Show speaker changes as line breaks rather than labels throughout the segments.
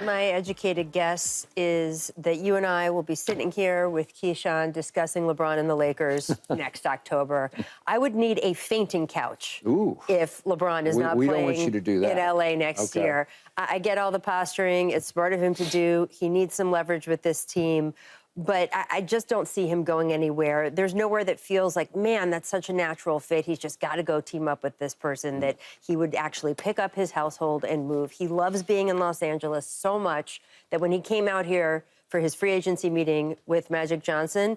My educated guess is that you and I will be sitting here with Keyshawn discussing LeBron and the Lakers next October. I would need a fainting couch if LeBron is not
we
playing
don't want you to do that.
in L.A. next year. I get all the posturing. It's smart of him to do. He needs some leverage with this team. But I just don't see him going anywhere. There's nowhere that feels like, man, that's such a natural fit. He's just got to go team up with this person, that he would actually pick up his household and move. He loves being in Los Angeles so much that when he came out here for his free agency meeting with Magic Johnson,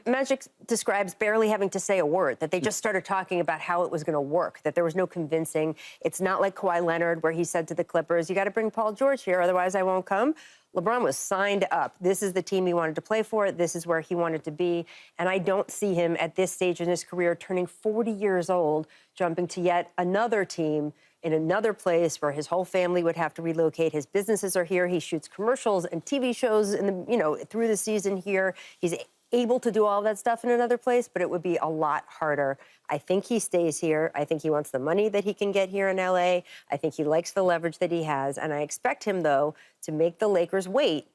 Magic describes barely having to say a word, that they just started talking about how it was going to work, that there was no convincing. It's not like Kawhi Leonard, where he said to the Clippers, you got to bring Paul George here, otherwise I won't come. LeBron was signed up. This is the team he wanted to play for. This is where he wanted to be. And I don't see him at this stage in his career, turning 40 years old, jumping to yet another team in another place where his whole family would have to relocate. His businesses are here. He shoots commercials and TV shows through the season here. He's able to do all that stuff in another place, but it would be a lot harder. I think he stays here. I think he wants the money that he can get here in L.A. I think he likes the leverage that he has. And I expect him, though, to make the Lakers wait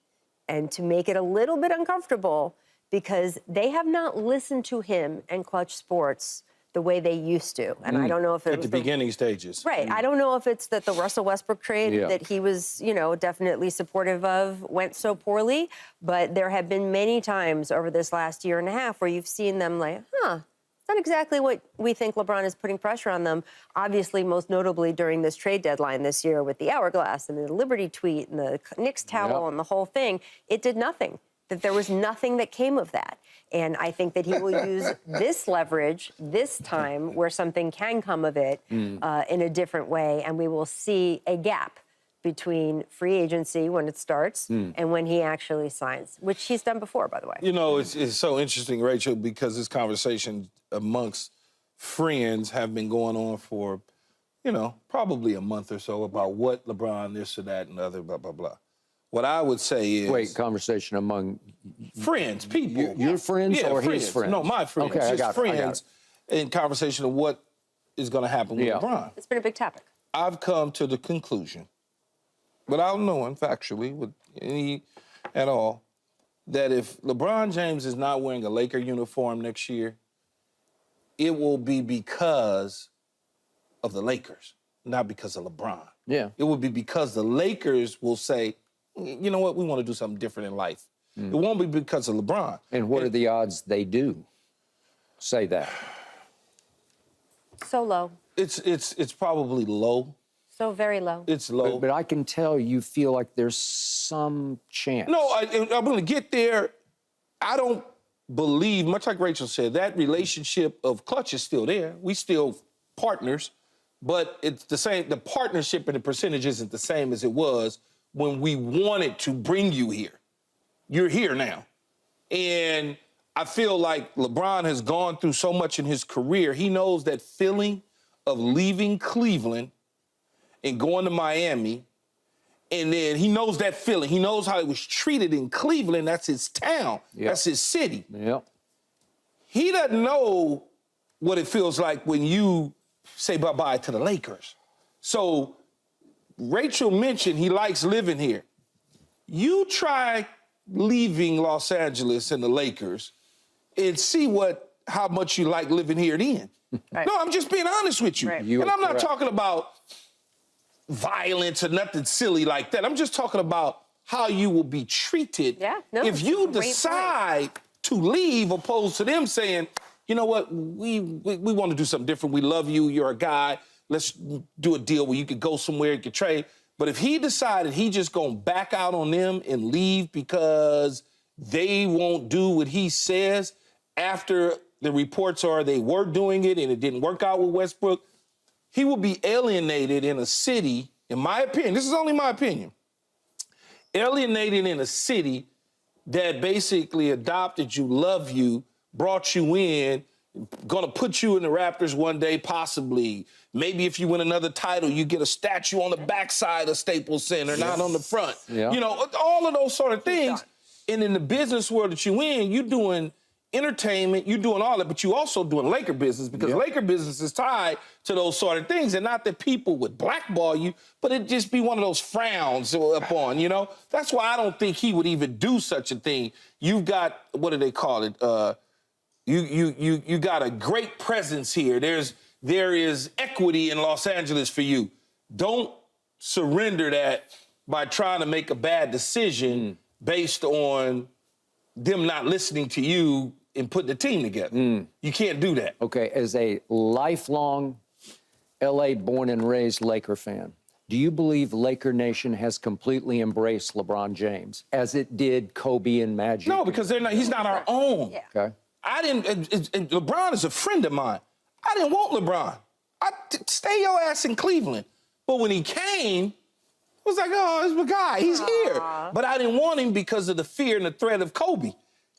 and to make it a little bit uncomfortable, because they have not listened to him and Clutch Sports the way they used to. And I don't know if it was
at the beginning stages.
Right. I don't know if it's that the Russell Westbrook trade that he was, definitely supportive of went so poorly. But there have been many times over this last year and a half where you've seen them like, it's not exactly what we think. LeBron is putting pressure on them. Obviously, most notably during this trade deadline this year with the hourglass and the Liberty tweet and the Knicks towel and the whole thing. It did nothing. That there was nothing that came of that. And I think that he will use this leverage this time where something can come of it in a different way. And we will see a gap between free agency when it starts and when he actually signs, which he's done before, by the way.
You know, it's so interesting, Rachel, because this conversation amongst friends have been going on for, probably a month or so about what LeBron, this or that and other, blah, blah, blah. What I would say is...
Wait, conversation among...
Friends, people.
Your friends or
friends.
his friends?
No, my friends.
Okay, I got
friends in conversation of what is going to happen with LeBron.
It's been a big topic.
I've come to the conclusion, without knowing factually, with any at all, that if LeBron James is not wearing a Laker uniform next year, it will be because of the Lakers, not because of LeBron.
Yeah.
It will be because the Lakers will say, you know what, we want to do something different in life. It won't be because of LeBron.
And what are the odds they do say that?
So low.
It's probably low.
So very low.
It's low.
But I can tell you feel like there's some chance.
No, I'm going to get there. I don't believe, much like Rachel said, that relationship of Clutch is still there. We still partners, but it's the same. The partnership and the percentage isn't the same as it was when we wanted to bring you here. You're here now. And I feel like LeBron has gone through so much in his career. He knows that feeling of leaving Cleveland and going to Miami. And then he knows that feeling. He knows how he was treated in Cleveland. That's his town. That's his city. He doesn't know what it feels like when you say bye-bye to the Lakers. So Rachel mentioned he likes living here. You try leaving Los Angeles and the Lakers and see how much you like living here then. Right. No, I'm just being honest with you. Right. And I'm not talking about violence or nothing silly like that. I'm just talking about how you will be treated if you decide to leave, opposed to them saying, you know what, we want to do something different. We love you. You're a guy. Let's do a deal where you could go somewhere, you could trade. But if he decided he just gonna back out on them and leave because they won't do what he says after the reports are they were doing it and it didn't work out with Westbrook, he will be alienated in a city, in my opinion, this is only my opinion, alienated in a city that basically adopted you, love you, brought you in, gonna put you in the Raptors one day, possibly. Maybe if you win another title, you get a statue on the backside of Staples Center, not on the front. You know, all of those sort of things. And in the business world that you're in, you're doing entertainment, you're doing all that, but you also doing Laker business because Laker business is tied to those sort of things. And not that people would blackball you, but it'd just be one of those frowns upon, you know? That's why I don't think he would even do such a thing. You've got, what do they call it? You got a great presence here. There is equity in Los Angeles for you. Don't surrender that by trying to make a bad decision based on them not listening to you and putting the team together. You can't do that.
Okay, as a lifelong LA born and raised Laker fan, do you believe Laker Nation has completely embraced LeBron James as it did Kobe and Magic?
No, because he's not our own.
Yeah.
Okay.
And LeBron is a friend of mine. I didn't want LeBron. Stay your ass in Cleveland. But when he came, I was like, oh, it's my guy. He's here. But I didn't want him because of the fear and the threat of Kobe,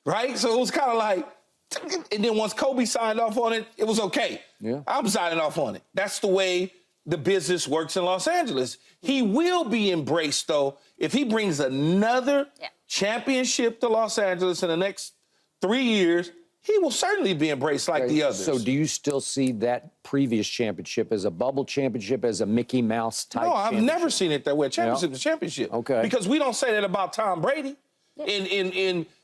right? So it was kind of like, and then once Kobe signed off on it, it was okay.
Yeah.
I'm signing off on it. That's the way the business works in Los Angeles. He will be embraced, though, if he brings another championship to Los Angeles in the next 3 years. He will certainly be embraced like the others.
So do you still see that previous championship as a bubble championship, as a Mickey Mouse type
No, I've
championship?
never seen it that way. Championship is championship.
Okay.
Because we don't say that about Tom Brady.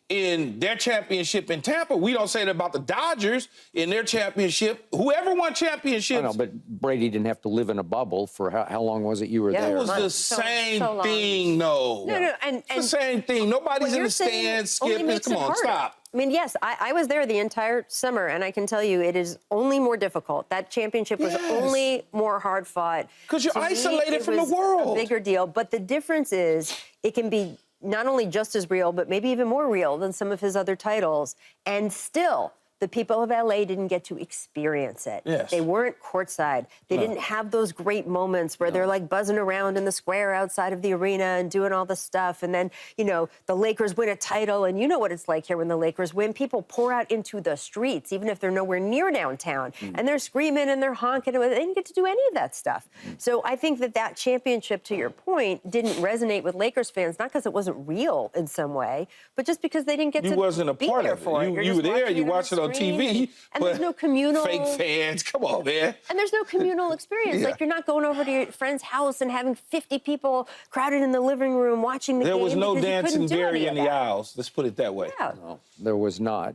In their championship in Tampa, we don't say that about the Dodgers in their championship. Whoever won championships.
I know, but Brady didn't have to live in a bubble for how long was it you were there?
It was the same thing,
No, and
it's the same thing. Nobody's in the stands skipping. Come on, stop.
I mean, yes, I was there the entire summer, and I can tell you it is only more difficult. That championship was only more hard fought.
Because you're
To me,
isolated
it
from the
was
world.
A bigger deal. But the difference is it can be not only just as real, but maybe even more real than some of his other titles. And still, the people of LA didn't get to experience it.
Yes.
They weren't courtside. They didn't have those great moments where they're like buzzing around in the square outside of the arena and doing all the stuff. And then, you know, the Lakers win a title. And you know what it's like here when the Lakers win. People pour out into the streets, even if they're nowhere near downtown. And they're screaming and they're honking. They didn't get to do any of that stuff. So I think that championship, to your point, didn't resonate with Lakers fans, not because it wasn't real in some way, but just because they didn't get to
You wasn't a
be
part
there
of
for
it.
it.
You were there, you watched it on TV.
And there's no communal...
Fake fans, come on, man.
And there's no communal experience. Like, you're not going over to your friend's house and having 50 people crowded in the living room watching the game.
There was no
because you
dancing
couldn't do
Barry
any
in
of
the
that.
aisles. Let's put it that way.
Yeah.
No, there was not.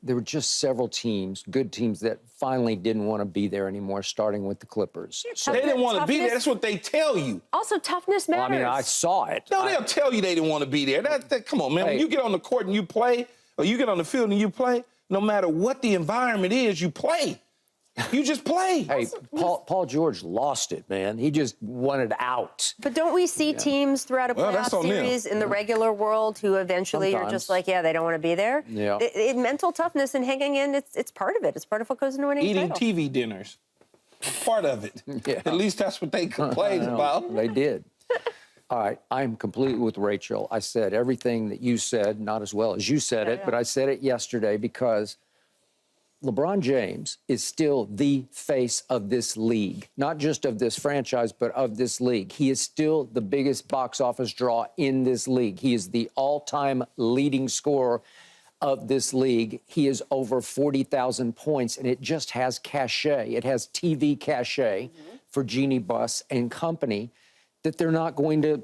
There were just several teams, good teams, that finally didn't want to be there anymore, starting with the Clippers.
So
They didn't want to be there.
toughness-
That's what they tell you.
Also, toughness
Well, I
matters.
mean, I saw it.
No, they'll tell you they didn't want to be there. Come on, man.
Hey.
When you get on the court and you play, or you get on the field and you play, no matter what the environment is, you play. You just play.
Hey, Paul George lost it, man. He just wanted out.
But don't we see teams throughout a
Well, that's
playoff
on them.
series in the regular world who eventually are
Sometimes.
just like, yeah, they don't want to be there?
Yeah.
Mental toughness and hanging in, it's part of it. It's part of what goes into winning a
Eating
title.
TV dinners. Part of it.
Yeah.
At least that's what they complained about.
They did. All right, I'm completely with Rachel. I said everything that you said, not as well as you said it, but I said it yesterday because LeBron James is still the face of this league, not just of this franchise, but of this league. He is still the biggest box office draw in this league. He is the all-time leading scorer of this league. He is over 40,000 points, and it just has cachet. It has TV cachet for Jeannie Buss and company that they're not going to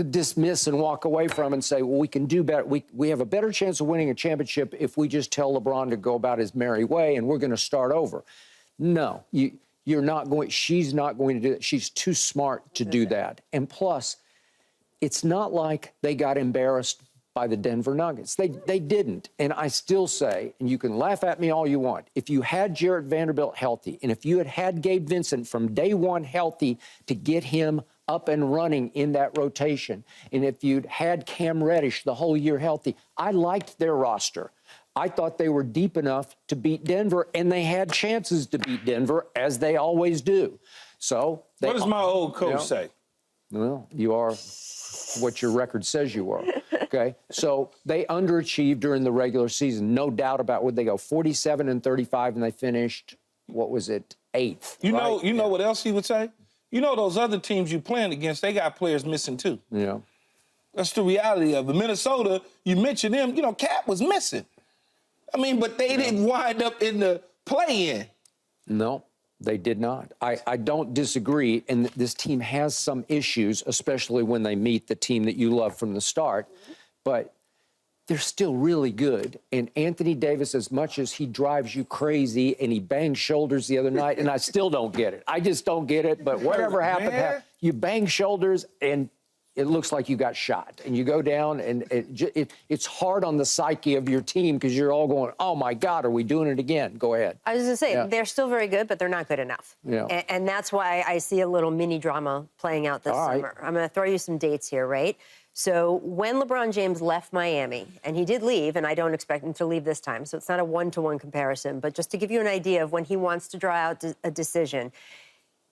dismiss and walk away from and say, well, we can do better. We have a better chance of winning a championship if we just tell LeBron to go about his merry way and we're going to start over. No, you're not going. She's not going to do it. She's too smart to do that. And plus, it's not like they got embarrassed by the Denver Nuggets. They didn't. And I still say, and you can laugh at me all you want, if you had Jarrett Vanderbilt healthy, and if you had Gabe Vincent from day one healthy to get him up and running in that rotation, and if you'd had Cam Reddish the whole year healthy, I liked their roster. I thought they were deep enough to beat Denver, and they had chances to beat Denver, as they always do. So
What does my old coach say?
Well, you are what your record says you are. Okay, so they underachieved during the regular season, no doubt about what they go 47-35, and they finished, what was it, 8th.
You
right?
know what else he would say? You know those other teams you playing against, they got players missing too.
Yeah.
That's the reality of it. Minnesota, you mentioned them, Cat was missing. I mean, but they didn't wind up in the play-in.
No, they did not. I don't disagree. And this team has some issues, especially when they meet the team that you love from the start. But they're still really good. And Anthony Davis, as much as he drives you crazy and he banged shoulders the other night, and I still don't get it. I just don't get it. But whatever happened, you bang shoulders and it looks like you got shot. And you go down and it's hard on the psyche of your team because you're all going, oh, my God, are we doing it again? Go ahead.
I was going to say, they're still very good, but they're not good enough.
Yeah.
And that's why I see a little mini drama playing out this summer. I'm going to throw you some dates here, right? So when LeBron James left Miami, and he did leave, and I don't expect him to leave this time, so it's not a one-to-one comparison, but just to give you an idea of when he wants to draw out a decision,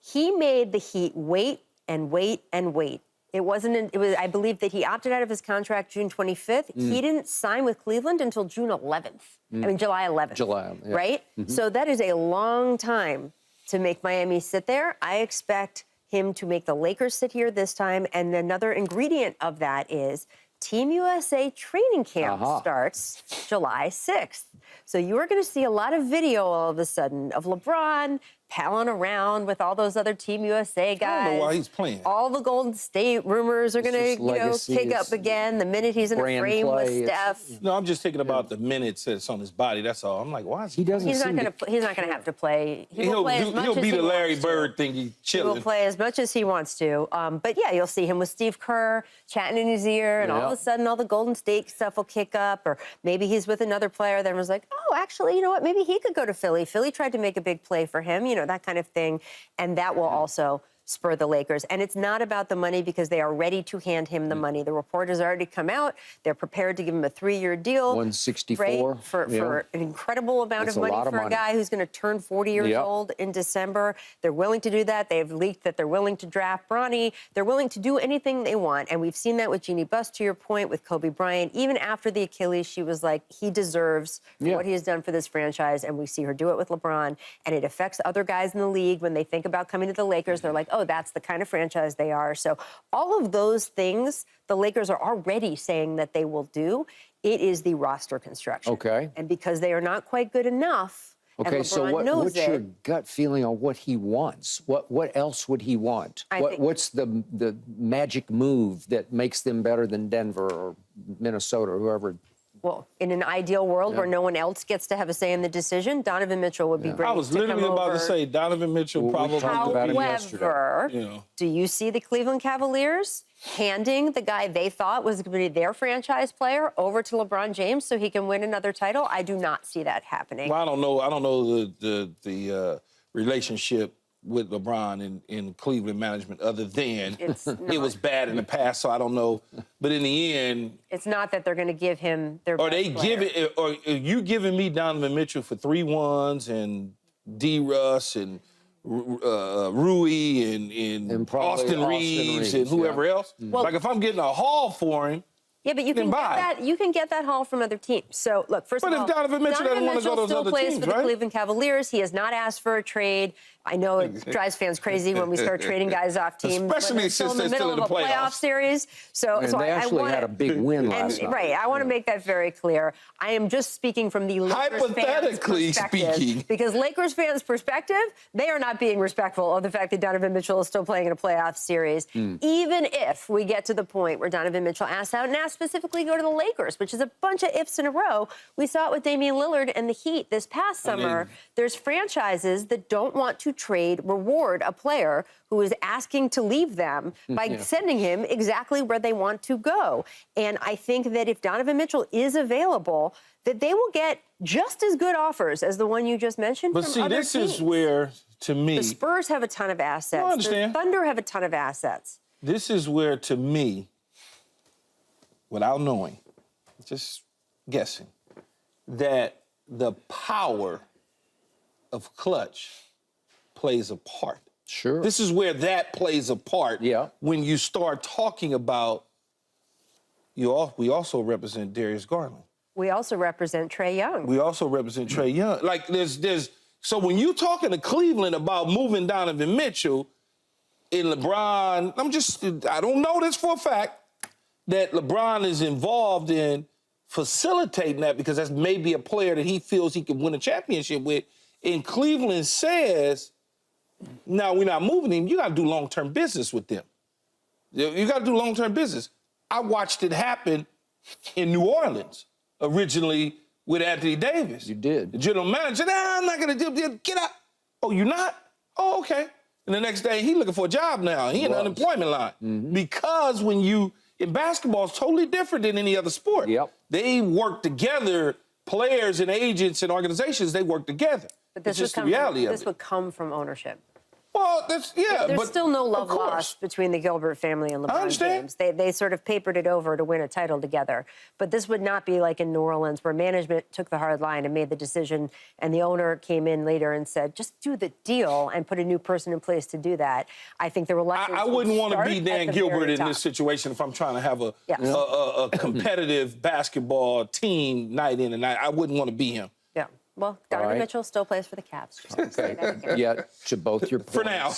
he made the Heat wait and wait and wait. It was, I believe that he opted out of his contract June 25th. He didn't sign with Cleveland until June 11th. I mean, July 11th. Right? So that is a long time to make Miami sit there. I expect him to make the Lakers sit here this time. And another ingredient of that is Team USA training camp starts July 6th. So you are going to see a lot of video all of a sudden of LeBron palling around with all those other Team USA guys.
I don't know why he's playing.
All the Golden State rumors are going to, kick up again the minute he's in a frame with Steph.
No, I'm just thinking about the minutes that's on his body. That's all. I'm like, why is he?
He's not going to have to play. He'll play as much
he'll
as
be
he
the Larry
wants to.
Bird thing. He's chilling.
He'll play as much as he wants to. But yeah, you'll see him with Steve Kerr chatting in his ear, and all of a sudden, all the Golden State stuff will kick up, or maybe he's with another player that was like, oh, actually, you know what? Maybe he could go to Philly. Philly tried to make a big play for him, that kind of thing. And that will also spur the Lakers. And it's not about the money because they are ready to hand him the money. The report has already come out. They're prepared to give him a 3-year deal.
164.
Right, for an incredible amount of money for a guy who's going to turn 40 years old in December. They're willing to do that. They've leaked that they're willing to draft Bronny. They're willing to do anything they want. And we've seen that with Jeannie Buss, to your point, with Kobe Bryant. Even after the Achilles, she was like, he deserves what he has done for this franchise. And we see her do it with LeBron. And it affects other guys in the league when they think about coming to the Lakers. They're like, oh, that's the kind of franchise they are. So all of those things, the Lakers are already saying that they will do. It is the roster construction.
Okay.
And because they are not quite good enough,
okay, so what's your gut feeling on what he wants? What else would he want? What's the magic move that makes them better than Denver or Minnesota or whoever?
Well, in an ideal world where no one else gets to have a say in the decision, Donovan Mitchell would be great.
I was literally about to say Donovan Mitchell probably.
However, do you see the Cleveland Cavaliers handing the guy they thought was going to be their franchise player over to LeBron James so he can win another title? I do not see that happening.
Well, I don't know the relationship with LeBron in Cleveland management other than it was bad in the past, so I don't know. But in the end,
it's not that they're going to give him their best player.
Or are you giving me Donovan Mitchell for 3 1s and D. Russ and Rui and Austin Reeves and whoever else? Well, like if I'm getting a haul for him.
Yeah, but you can get that haul from other teams. So, look, first of all,
but if Donovan Mitchell doesn't want to go to those other teams,
still plays for the Cleveland Cavaliers. He has not asked for a trade. I know it drives fans crazy when we start trading guys off teams.
Especially since they're still in the
playoff series. So
they actually had a big win last night.
Right, I want to make that very clear. I am just speaking from the Lakers
hypothetically speaking,
because Lakers fans' perspective, they are not being respectful of the fact that Donovan Mitchell is still playing in a playoff series. Even if we get to the point where Donovan Mitchell asks out and asks specifically go to the Lakers, which is a bunch of ifs in a row. We saw it with Damian Lillard and the Heat this past summer. There's franchises that don't want to reward a player who is asking to leave them by sending him exactly where they want to go. And I think that if Donovan Mitchell is available, that they will get just as good offers as the one you just mentioned from other teams.
This is where, to me...
The Spurs have a ton of assets.
I understand.
The Thunder have a ton of assets.
This is where, to me, without knowing, just guessing, that the power of clutch plays a part.
Sure.
This is where that plays a part.
Yeah.
When you start talking about, we also represent Darius Garland.
We also represent Trae Young.
We also represent Trae Young. Like so when you talking to Cleveland about moving Donovan Mitchell in LeBron, I don't know this for a fact, that LeBron is involved in facilitating that because that's maybe a player that he feels he can win a championship with. And Cleveland says, no, we're not moving him. You got to do long-term business with them. You got to do long-term business. I watched it happen in New Orleans originally with Anthony Davis.
You did.
The general manager said, I'm not going to do it. Get out. Oh, you're not? Oh, okay. And the next day, he's looking for a job now. He in the unemployment line. Because when you, in basketball, it's totally different than any other sport.
Yep.
They work together, players and agents and organizations, they work together.
But this
it's just the reality of it.
This would come from ownership.
Well,
There's
but
still no love
of course.
lost between the Gilbert family and LeBron
understand.
James. They sort of papered it over to win a title together. But this would not be like in New Orleans, where management took the hard line and made the decision, and the owner came in later and said, just do the deal and put a new person in place to do that. I think the reluctance
I wouldn't
would
want to
start
be
at
Dan
the
Gilbert
very
in
top.
this situation if I'm trying to have
Yes.
a competitive basketball team night in and night. I wouldn't want to be him.
Yeah. Well, Donovan
right.
Mitchell still plays for the Cavs. Just say that again.
Yet, to both your points,
For now.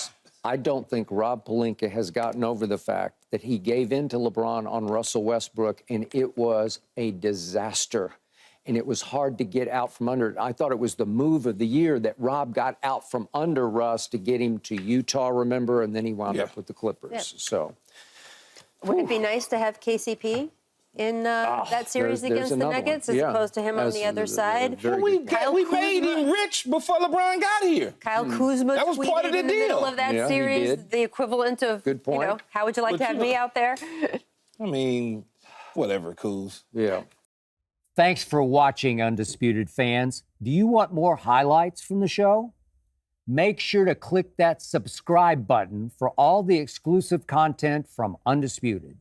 I don't think Rob Pelinka has gotten over the fact that he gave in to LeBron on Russell Westbrook, and it was a disaster. And it was hard to get out from under it. I thought it was the move of the year that Rob got out from under Russ to get him to Utah, remember? And then he wound up with the Clippers.
Yeah.
So,
Would it be nice to have KCP in that series
there's
against the
another one.
Nuggets as
Yeah.
opposed to him on
That's
the other
a
side?
very
We,
good
Kyle
we made
Kuzma-
him rich before LeBron got here.
Kyle Kuzma
That was
tweeted
part of the
in the middle
deal.
of that
Yeah, he
series
did.
the equivalent of,
Good point.
you know, how would you like
But
to have
you
me
know-
out there?
I mean, whatever, Kuz.
Yeah.
Thanks for watching, Undisputed fans. Do you want more highlights from the show? Make sure to click that subscribe button for all the exclusive content from Undisputed.